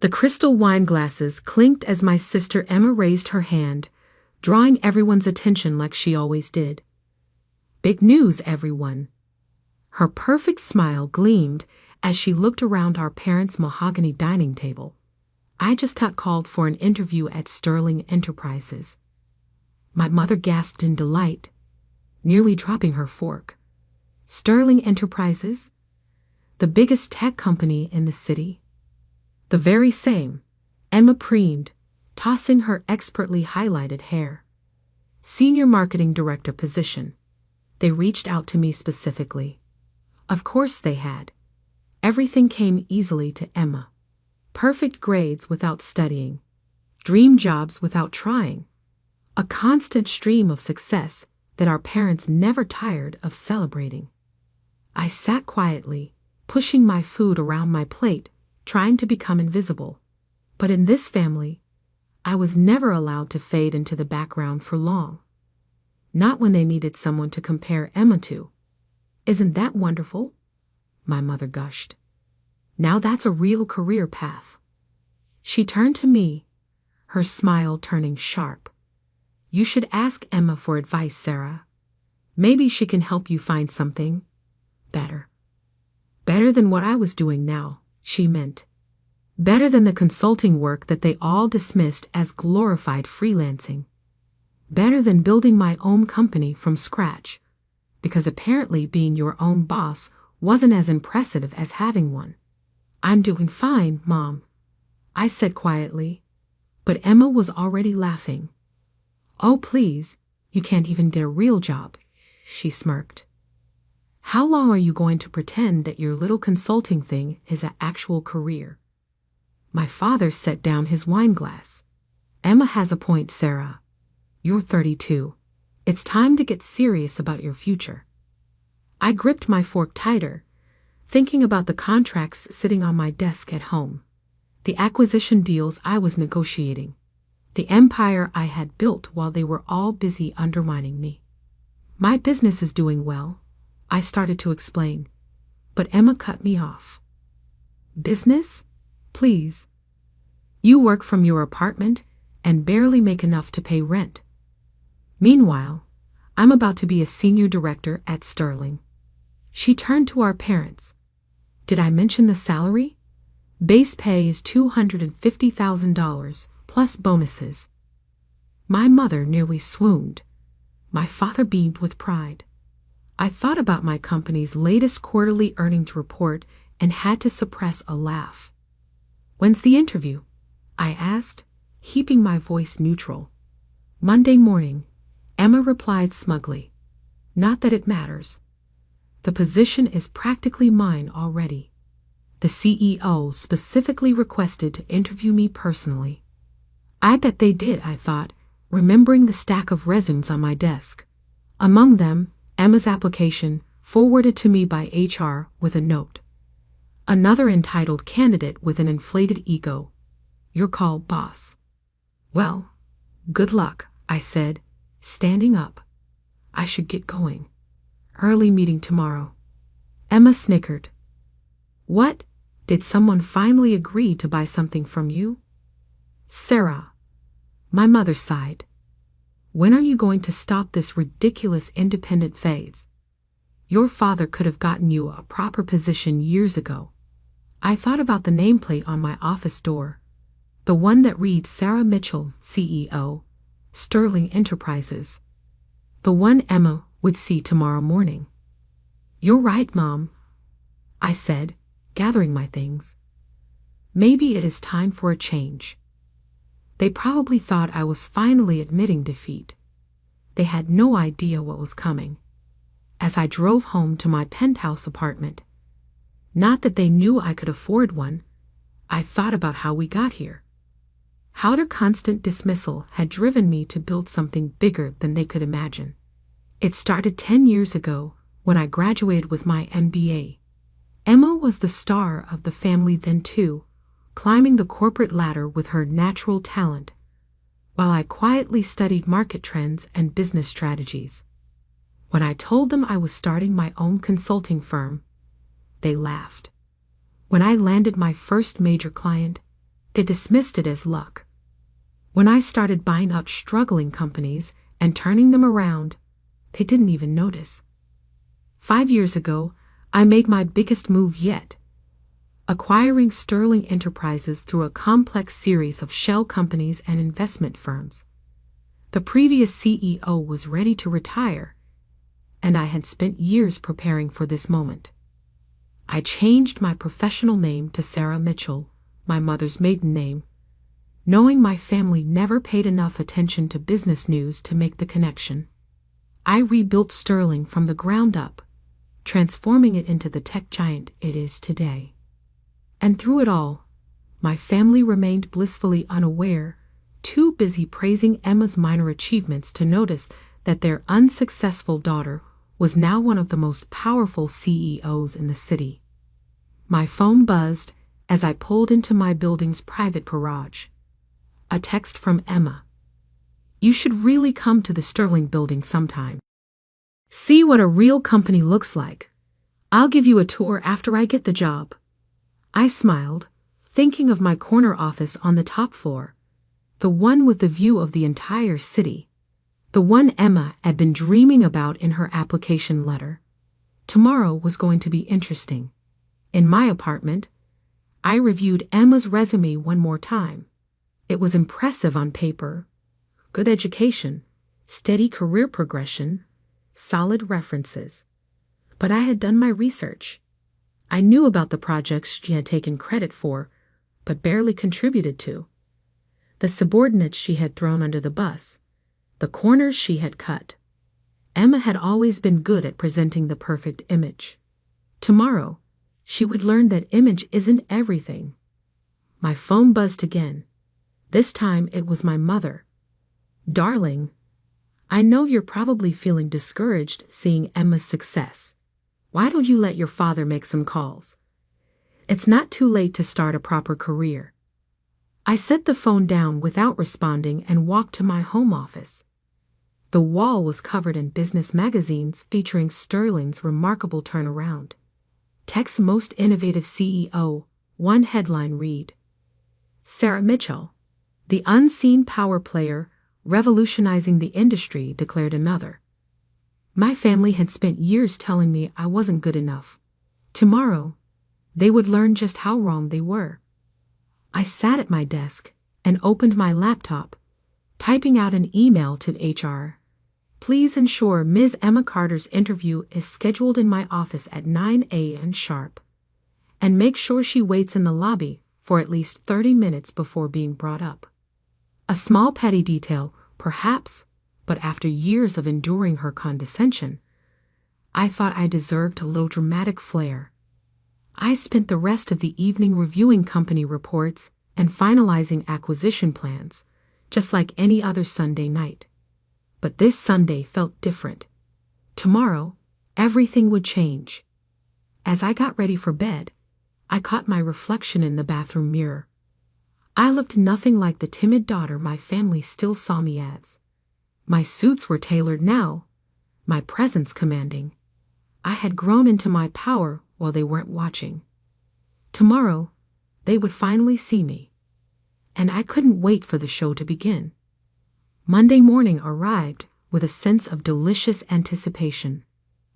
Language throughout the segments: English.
The crystal wine glasses clinked as my sister Emma raised her hand, drawing everyone's attention like she always did. "Big news, everyone." Her perfect smile gleamed as she looked around our parents' mahogany dining table. "I just got called for an interview at Sterling Enterprises." My mother gasped in delight, nearly dropping her fork. "Sterling Enterprises? The biggest tech company in the city?" "The very same," Emma preened, tossing her expertly highlighted hair. "Senior marketing director position. They reached out to me specifically." Of course they had. Everything came easily to Emma. Perfect grades without studying. Dream jobs without trying. A constant stream of success that our parents never tired of celebrating. I sat quietly, pushing my food around my plate, trying to become invisible. But in this family, I was never allowed to fade into the background for long. Not when they needed someone to compare Emma to. "Isn't that wonderful?" my mother gushed. "Now that's a real career path." She turned to me, her smile turning sharp. "You should ask Emma for advice, Sarah. Maybe she can help you find something better." Better than what I was doing now, she meant. Better than the consulting work that they all dismissed as glorified freelancing. Better than building my own company from scratch, because apparently being your own boss wasn't as impressive as having one. "I'm doing fine, Mom," I said quietly, but Emma was already laughing. "Oh, please, you can't even get a real job," she smirked. "How long are you going to pretend that your little consulting thing is an actual career?" My father set down his wine glass. "Emma has a point, Sarah. You're 32. It's time to get serious about your future." I gripped my fork tighter, thinking about the contracts sitting on my desk at home, the acquisition deals I was negotiating, the empire I had built while they were all busy undermining me. "My business is doing well," I started to explain, but Emma cut me off. "Business? Please. You work from your apartment and barely make enough to pay rent. Meanwhile, I'm about to be a senior director at Sterling." She turned to our parents. "Did I mention the salary? Base pay is $250,000 plus bonuses." My mother nearly swooned. My father beamed with pride. I thought about my company's latest quarterly earnings report and had to suppress a laugh. "When's the interview?" I asked, keeping my voice neutral. "Monday morning," Emma replied smugly. "Not that it matters. The position is practically mine already. The CEO specifically requested to interview me personally." I bet they did, I thought, remembering the stack of resumes on my desk. Among them, Emma's application, forwarded to me by HR with a note. Another entitled candidate with an inflated ego. "Your call, boss." "Well, good luck," I said, standing up. "I should get going. Early meeting tomorrow." Emma snickered. "What? Did someone finally agree to buy something from you?" "Sarah." My mother sighed. "When are you going to stop this ridiculous independent phase? Your father could have gotten you a proper position years ago." I thought about the nameplate on my office door, the one that reads Sarah Mitchell, CEO, Sterling Enterprises. The one Emma would see tomorrow morning. "You're right, Mom," I said, gathering my things. Maybe it is time for a change. They probably thought I was finally admitting defeat. They had no idea what was coming. As I drove home to my penthouse apartment, not that they knew I could afford one, I thought about how we got here. How their constant dismissal had driven me to build something bigger than they could imagine. It started 10 years ago when I graduated with my MBA. Emma was the star of the family then too, climbing the corporate ladder with her natural talent, while I quietly studied market trends and business strategies. When I told them I was starting my own consulting firm, they laughed. When I landed my first major client, They dismissed it as luck. When I started buying up struggling companies and turning them around, they didn't even notice. 5 years ago, I made my biggest move yet, acquiring Sterling Enterprises through a complex series of shell companies and investment firms. The previous CEO was ready to retire, and I had spent years preparing for this moment. I changed my professional name to Sarah Mitchell, my mother's maiden name, knowing my family never paid enough attention to business news to make the connection. I rebuilt Sterling from the ground up, transforming it into the tech giant it is today. And through it all, my family remained blissfully unaware, too busy praising Emma's minor achievements to notice that their unsuccessful daughter was now one of the most powerful CEOs in the city. My phone buzzed as I pulled into my building's private garage. A text from Emma. "You should really come to the Sterling building sometime. See what a real company looks like. I'll give you a tour after I get the job." I smiled, thinking of my corner office on the top floor, the one with the view of the entire city, the one Emma had been dreaming about in her application letter. Tomorrow was going to be interesting. In my apartment, I reviewed Emma's resume one more time. It was impressive on paper. Good education, steady career progression, solid references. But I had done my research. I knew about the projects she had taken credit for, but barely contributed to. The subordinates she had thrown under the bus. The corners she had cut. Emma had always been good at presenting the perfect image. Tomorrow, she would learn that image isn't everything. My phone buzzed again. This time it was my mother. "Darling, I know you're probably feeling discouraged seeing Emma's success. Why don't you let your father make some calls? It's not too late to start a proper career." I set the phone down without responding and walked to my home office. The wall was covered in business magazines featuring Sterling's remarkable turnaround. Tech's most innovative CEO, one headline read, "Sarah Mitchell, the unseen power player revolutionizing the industry," declared another. My family had spent years telling me I wasn't good enough. Tomorrow, they would learn just how wrong they were. I sat at my desk and opened my laptop, typing out an email to HR. "Please ensure Ms. Emma Carter's interview is scheduled in my office at 9 a.m. sharp. And make sure she waits in the lobby for at least 30 minutes before being brought up." A small petty detail, perhaps, but after years of enduring her condescension, I thought I deserved a little dramatic flair. I spent the rest of the evening reviewing company reports and finalizing acquisition plans, just like any other Sunday night. But this Sunday felt different. Tomorrow, everything would change. As I got ready for bed, I caught my reflection in the bathroom mirror. I looked nothing like the timid daughter my family still saw me as. My suits were tailored now, my presence commanding. I had grown into my power while they weren't watching. Tomorrow, they would finally see me. And I couldn't wait for the show to begin. Monday morning arrived with a sense of delicious anticipation.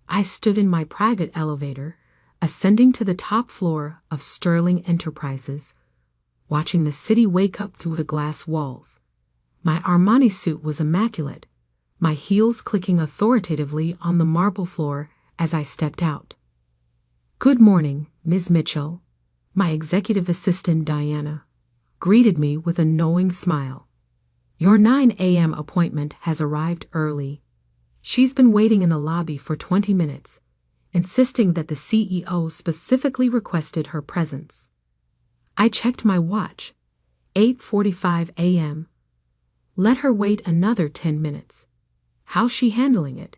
I stood in my private elevator, ascending to the top floor of Sterling Enterprises, watching the city wake up through the glass walls. My Armani suit was immaculate, my heels clicking authoritatively on the marble floor as I stepped out. "Good morning, Ms. Mitchell," my executive assistant Diana greeted me with a knowing smile. "Your 9 a.m. appointment has arrived early." She's been waiting in the lobby for 20 minutes, insisting that the CEO specifically requested her presence. I checked my watch. 8:45 a.m. Let her wait another 10 minutes. How's she handling it?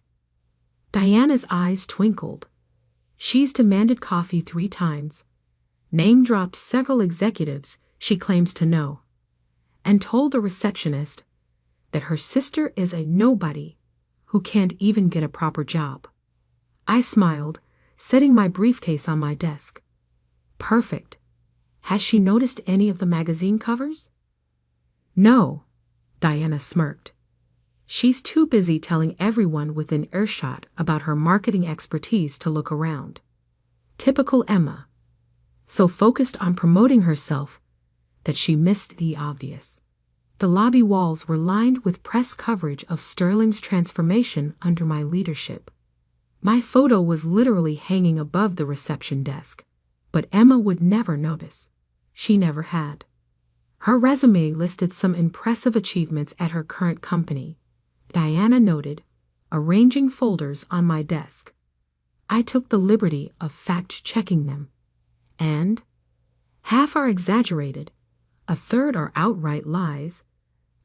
Diana's eyes twinkled. She's demanded coffee 3 times, name-dropped several executives she claims to know, and told the receptionist that her sister is a nobody who can't even get a proper job. I smiled, setting my briefcase on my desk. Perfect. Has she noticed any of the magazine covers? No, Diana smirked. She's too busy telling everyone within earshot about her marketing expertise to look around. Typical Emma. So focused on promoting herself that she missed the obvious. The lobby walls were lined with press coverage of Sterling's transformation under my leadership. My photo was literally hanging above the reception desk, but Emma would never notice. She never had. Her resume listed some impressive achievements at her current company, Diana noted, arranging folders on my desk. I took the liberty of fact-checking them. And half are exaggerated, a third are outright lies,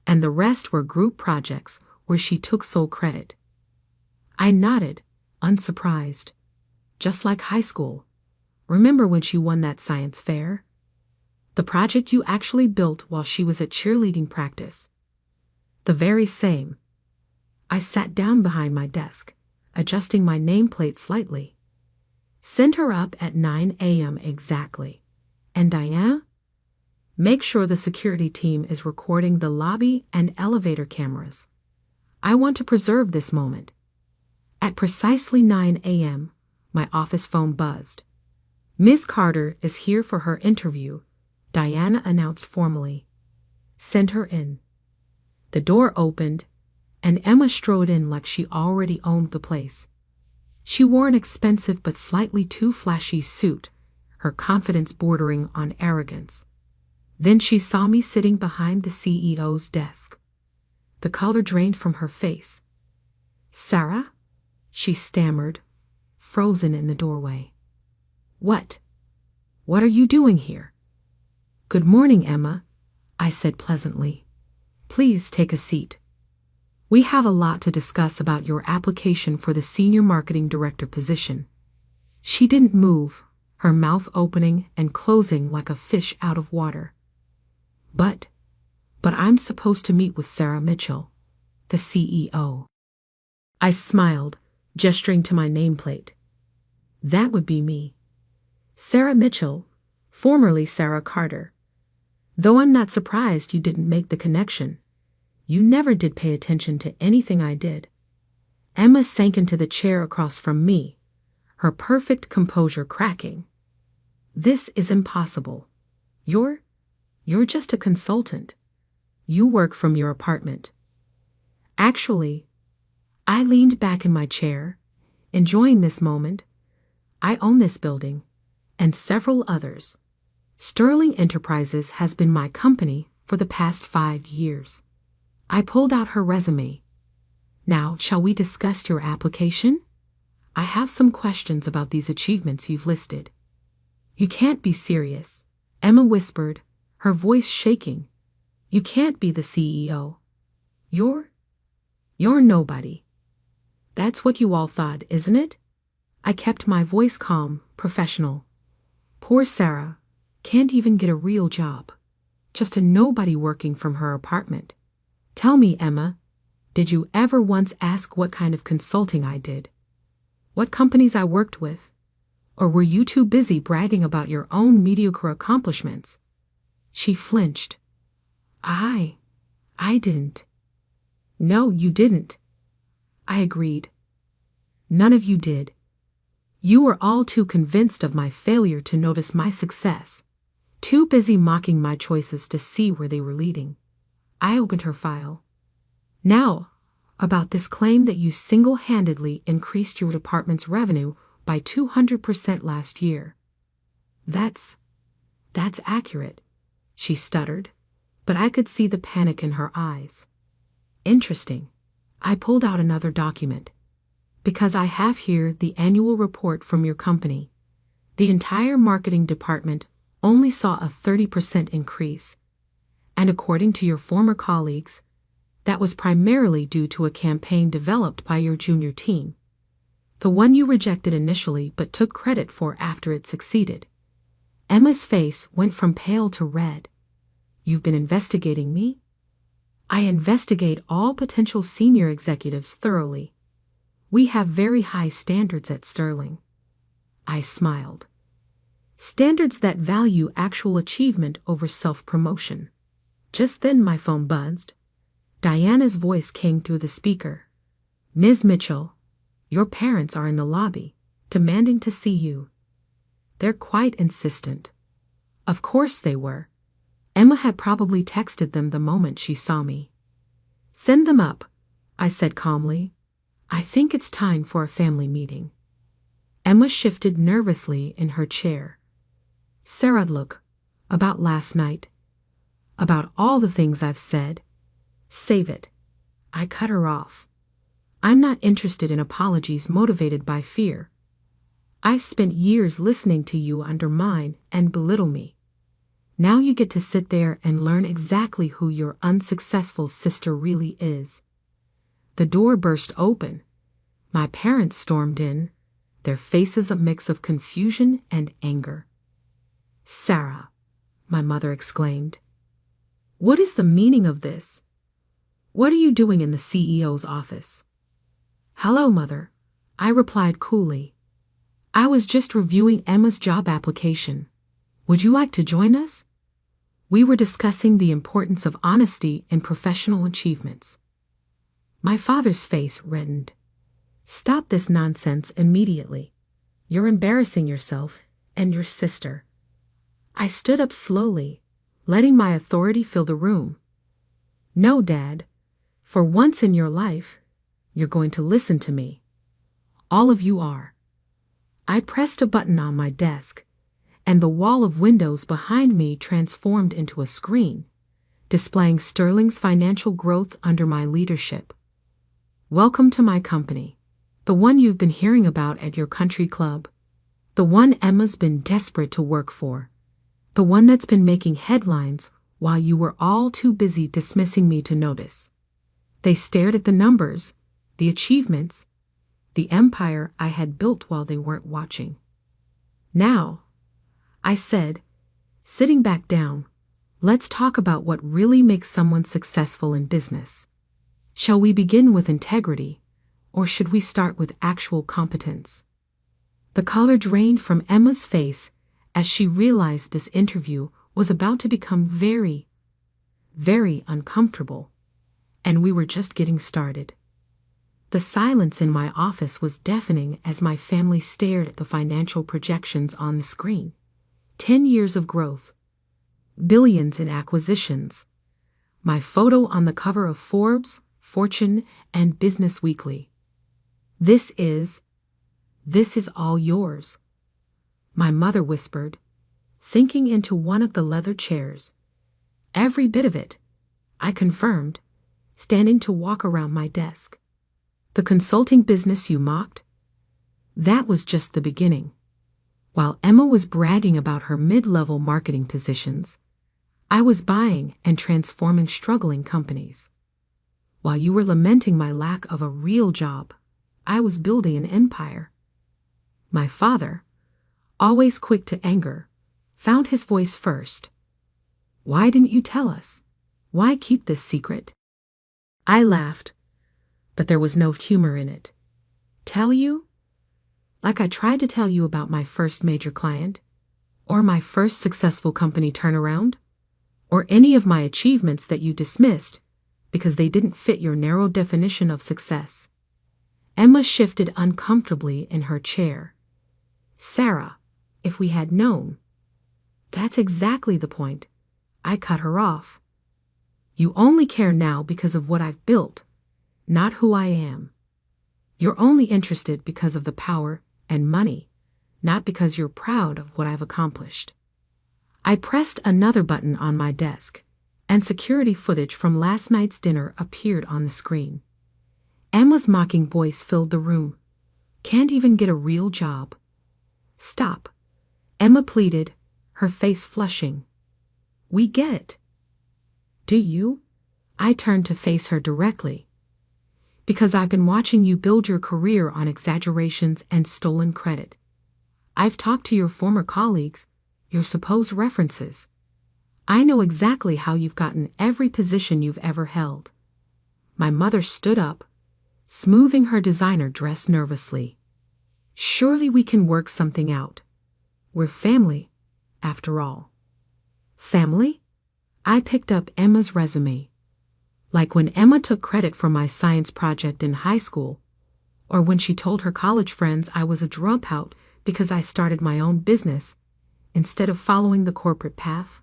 and the rest were group projects where she took sole credit. I nodded, unsurprised. Just like high school. Remember when she won that science fair? The project you actually built while she was at cheerleading practice. The very same. I sat down behind my desk, adjusting my nameplate slightly. Send her up at 9 a.m. exactly. And Diana? Make sure the security team is recording the lobby and elevator cameras. I want to preserve this moment. At precisely 9 a.m., my office phone buzzed. Ms. Carter is here for her interview, Diana announced formally. Send her in. The door opened, and Emma strode in like she already owned the place. She wore an expensive but slightly too flashy suit, her confidence bordering on arrogance. Then she saw me sitting behind the CEO's desk. The color drained from her face. Sarah? She stammered, frozen in the doorway. What? What are you doing here? Good morning, Emma, I said pleasantly. Please take a seat. We have a lot to discuss about your application for the senior marketing director position. She didn't move, her mouth opening and closing like a fish out of water. But I'm supposed to meet with Sarah Mitchell, the CEO. I smiled, gesturing to my nameplate. That would be me. Sarah Mitchell, formerly Sarah Carter. Though I'm not surprised you didn't make the connection. You never did pay attention to anything I did. Emma sank into the chair across from me, her perfect composure cracking. This is impossible. You're just a consultant. You work from your apartment. Actually, I leaned back in my chair, enjoying this moment. I own this building, and several others. Sterling Enterprises has been my company for the past 5 years. I pulled out her resume. Now, shall we discuss your application? I have some questions about these achievements you've listed. You can't be serious, Emma whispered, her voice shaking. You can't be the CEO. You're nobody. That's what you all thought, isn't it? I kept my voice calm, professional. Poor Sarah can't even get a real job. Just a nobody working from her apartment. Tell me, Emma, did you ever once ask what kind of consulting I did? What companies I worked with? Or were you too busy bragging about your own mediocre accomplishments? She flinched. I didn't. No, you didn't. I agreed. None of you did. You were all too convinced of my failure to notice my success, too busy mocking my choices to see where they were leading. I opened her file. Now, about this claim that you single-handedly increased your department's revenue by 200% last year. That's accurate, she stuttered, but I could see the panic in her eyes. Interesting. I pulled out another document. Because I have here the annual report from your company. The entire marketing department only saw a 30% increase. And according to your former colleagues, that was primarily due to a campaign developed by your junior team. The one you rejected initially but took credit for after it succeeded. Emma's face went from pale to red. You've been investigating me? I investigate all potential senior executives thoroughly. We have very high standards at Sterling. I smiled. Standards that value actual achievement over self-promotion. Just then my phone buzzed. Diana's voice came through the speaker. "Ms. Mitchell, your parents are in the lobby, demanding to see you." They're quite insistent. Of course they were. Emma had probably texted them the moment she saw me. "Send them up," I said calmly. "I think it's time for a family meeting." Emma shifted nervously in her chair. "Sarah, look, about last night. About all the things I've said. Save it." I cut her off. "I'm not interested in apologies motivated by fear. I spent years listening to you undermine and belittle me. Now you get to sit there and learn exactly who your unsuccessful sister really is." The door burst open. My parents stormed in, their faces a mix of confusion and anger. "Sarah," my mother exclaimed, "what is the meaning of this? What are you doing in the CEO's office?" "Hello, Mother," I replied coolly. "I was just reviewing Emma's job application. Would you like to join us?" We were discussing the importance of honesty in professional achievements. My father's face reddened. "Stop this nonsense immediately. You're embarrassing yourself and your sister." I stood up slowly, letting my authority fill the room. "No, Dad. For once in your life, you're going to listen to me. All of you are." I pressed a button on my desk, and the wall of windows behind me transformed into a screen, displaying Sterling's financial growth under my leadership. "Welcome to my company, the one you've been hearing about at your country club, the one Emma's been desperate to work for, the one that's been making headlines while you were all too busy dismissing me to notice." They stared at the numbers, the achievements, the empire I had built while they weren't watching. "Now," I said, sitting back down, "let's talk about what really makes someone successful in business. Shall we begin with integrity, or should we start with actual competence?" The color drained from Emma's face as she realized this interview was about to become very, very uncomfortable, and we were just getting started. The silence in my office was deafening as my family stared at the financial projections on the screen. 10 years of growth, billions in acquisitions, my photo on the cover of Forbes, Fortune, and Business Weekly. This is all yours," my mother whispered, sinking into one of the leather chairs. "Every bit of it," I confirmed, standing to walk around my desk. "The consulting business you mocked? That was just the beginning. While Emma was bragging about her mid-level marketing positions, I was buying and transforming struggling companies. While you were lamenting my lack of a real job, I was building an empire." My father, always quick to anger, found his voice first. "Why didn't you tell us? Why keep this secret?" I laughed, but there was no humor in it. "Tell you? Like I tried to tell you about my first major client, or my first successful company turnaround, or any of my achievements that you dismissed because they didn't fit your narrow definition of success." Emma shifted uncomfortably in her chair. "Sarah, if we had known." "That's exactly the point." I cut her off. "You only care now because of what I've built, not who I am. You're only interested because of the power and money, not because you're proud of what I've accomplished." I pressed another button on my desk, and security footage from last night's dinner appeared on the screen. Emma's mocking voice filled the room. "Can't even get a real job." "Stop," Emma pleaded, her face flushing. "We get it." "Do you?" I turned to face her directly. "Because I've been watching you build your career on exaggerations and stolen credit. I've talked to your former colleagues, your supposed references. I know exactly how you've gotten every position you've ever held." My mother stood up, smoothing her designer dress nervously. "Surely we can work something out. We're family, after all. Family? I picked up Emma's resume. Like when Emma took credit for my science project in high school, or when she told her college friends I was a dropout because I started my own business instead of following the corporate path.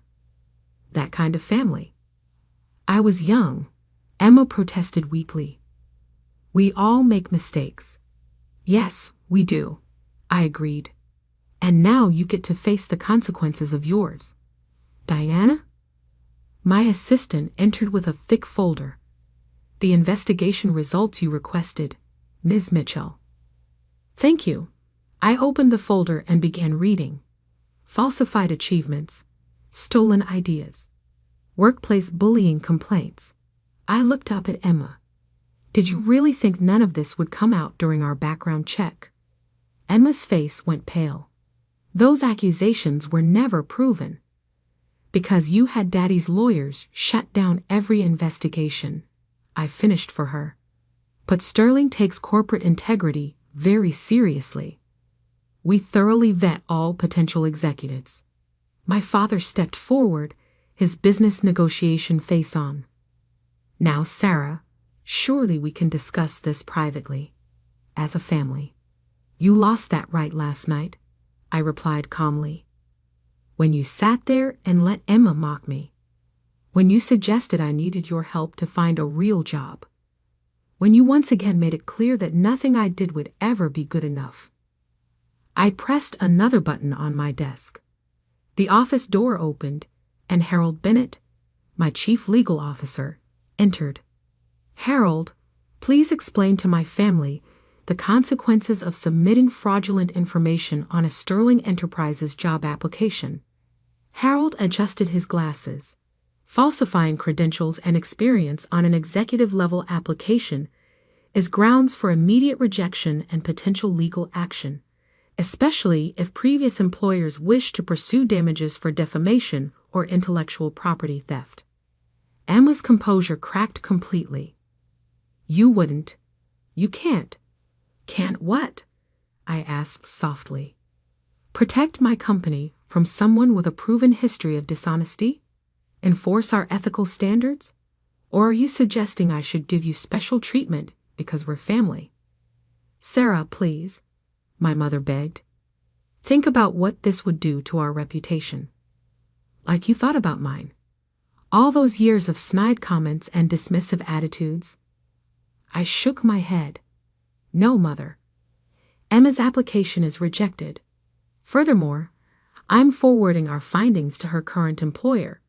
That kind of family. I was young. Emma protested weakly. We all make mistakes. Yes, we do, I agreed. And now you get to face the consequences of yours. Diana? My assistant entered with a thick folder. The investigation results you requested, Ms. Mitchell. Thank you. I opened the folder and began reading. Falsified achievements, stolen ideas, workplace bullying complaints. I looked up at Emma. Did you really think none of this would come out during our background check? Emma's face went pale. Those accusations were never proven. Because you had Daddy's lawyers shut down every investigation, I finished for her. But Sterling takes corporate integrity very seriously. We thoroughly vet all potential executives. My father stepped forward, his business negotiation face on. Now, Sarah, surely we can discuss this privately, as a family. You lost that right last night, I replied calmly. When you sat there and let Emma mock me. When you suggested I needed your help to find a real job. When you once again made it clear that nothing I did would ever be good enough. I pressed another button on my desk. The office door opened, and Harold Bennett, my chief legal officer, entered. Harold, please explain to my family the consequences of submitting fraudulent information on a Sterling Enterprises job application. Harold adjusted his glasses. Falsifying credentials and experience on an executive-level application is grounds for immediate rejection and potential legal action, especially if previous employers wish to pursue damages for defamation or intellectual property theft. Emma's composure cracked completely. You wouldn't. You can't. Can't what? I asked softly. Protect my company from someone with a proven history of dishonesty? Enforce our ethical standards? Or are you suggesting I should give you special treatment because we're family? Sarah, please, my mother begged. Think about what this would do to our reputation. Like you thought about mine. All those years of snide comments and dismissive attitudes. I shook my head. No, Mother. Emma's application is rejected. Furthermore, I'm forwarding our findings to her current employer.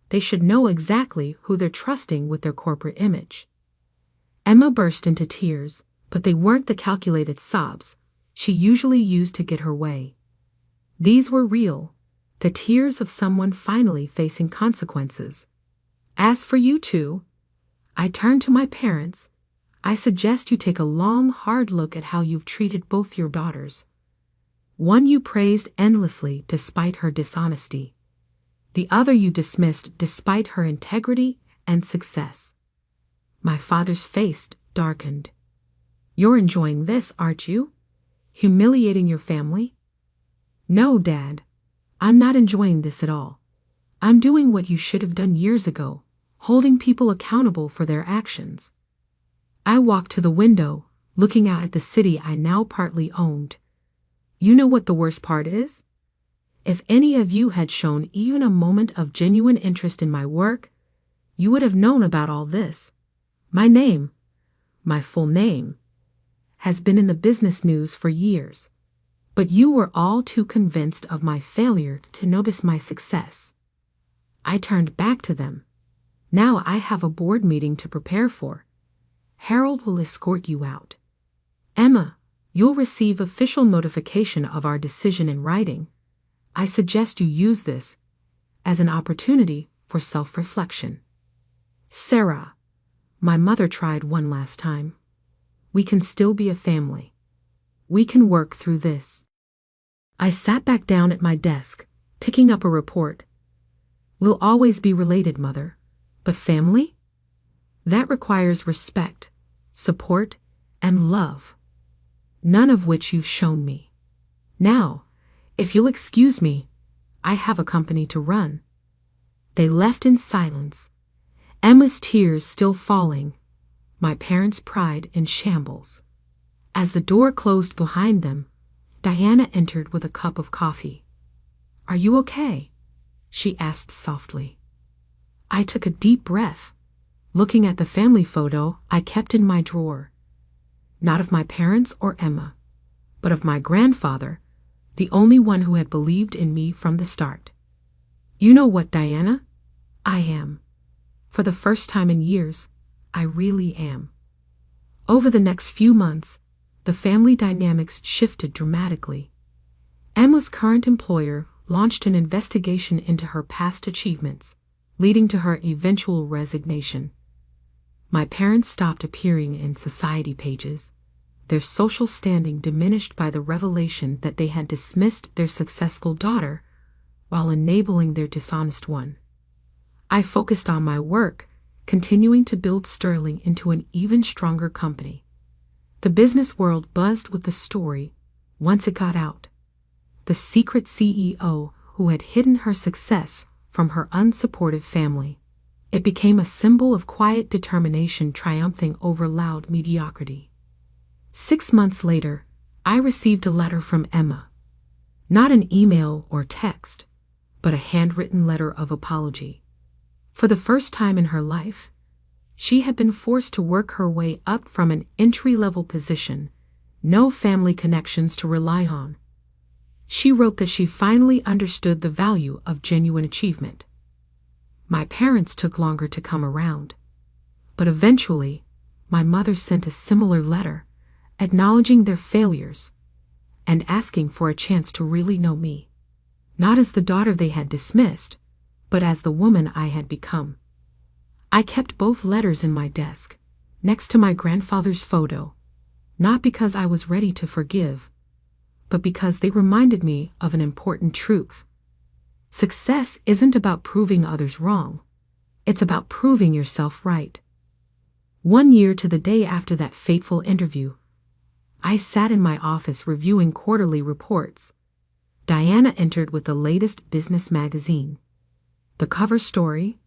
They should know exactly who they're trusting with their corporate image. Emma burst into tears, but they weren't the calculated sobs she usually used to get her way. These were real, the tears of someone finally facing consequences. As for you two, I turned to my parents. I suggest you take a long, hard look at how you've treated both your daughters. One you praised endlessly despite her dishonesty. The other you dismissed despite her integrity and success. My father's face darkened. You're enjoying this, aren't you? Humiliating your family? No, Dad. I'm not enjoying this at all. I'm doing what you should have done years ago, holding people accountable for their actions. I walked to the window, looking out at the city I now partly owned. You know what the worst part is? If any of you had shown even a moment of genuine interest in my work, you would have known about all this. My name, my full name, has been in the business news for years. But you were all too convinced of my failure to notice my success. I turned back to them. Now I have a board meeting to prepare for. Harold will escort you out. Emma, you'll receive official notification of our decision in writing. I suggest you use this as an opportunity for self-reflection. Sarah, my mother tried one last time. We can still be a family. We can work through this. I sat back down at my desk, picking up a report. We'll always be related, Mother. But family? That requires respect, support, and love. None of which you've shown me. Now, if you'll excuse me, I have a company to run." They left in silence, Emma's tears still falling, my parents' pride in shambles. As the door closed behind them, Diana entered with a cup of coffee. "Are you okay?" she asked softly. I took a deep breath, looking at the family photo I kept in my drawer. Not of my parents or Emma, but of my grandfather, the only one who had believed in me from the start. "You know what, Diana? I am. For the first time in years, I really am." Over the next few months, the family dynamics shifted dramatically. Emma's current employer launched an investigation into her past achievements, leading to her eventual resignation. My parents stopped appearing in society pages, their social standing diminished by the revelation that they had dismissed their successful daughter while enabling their dishonest one. I focused on my work, continuing to build Sterling into an even stronger company. The business world buzzed with the story once it got out. The secret CEO who had hidden her success from her unsupportive family. It became a symbol of quiet determination triumphing over loud mediocrity. 6 months later, I received a letter from Emma. Not an email or text, but a handwritten letter of apology. For the first time in her life, she had been forced to work her way up from an entry-level position, no family connections to rely on. She wrote that she finally understood the value of genuine achievement. My parents took longer to come around, but eventually, my mother sent a similar letter, acknowledging their failures and asking for a chance to really know me, not as the daughter they had dismissed, but as the woman I had become. I kept both letters in my desk, next to my grandfather's photo, not because I was ready to forgive, but because they reminded me of an important truth. Success isn't about proving others wrong. It's about proving yourself right. 1 year to the day after that fateful interview, I sat in my office reviewing quarterly reports. Diana entered with the latest business magazine. The cover story: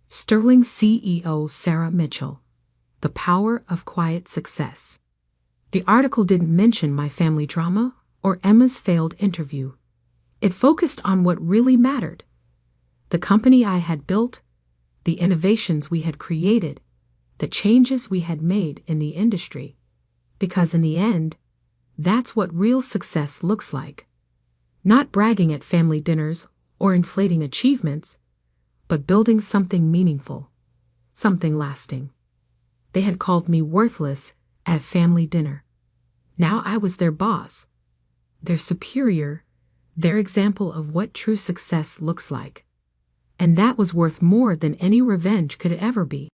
Sterling CEO Sarah Mitchell, The Power of Quiet Success. The article didn't mention my family drama or Emma's failed interview. It focused on what really mattered: the company I had built, the innovations we had created, the changes we had made in the industry. Because in the end, that's what real success looks like. Not bragging at family dinners or inflating achievements, but building something meaningful, something lasting. They had called me worthless at family dinner. Now I was their boss, their superior, their example of what true success looks like. And that was worth more than any revenge could ever be.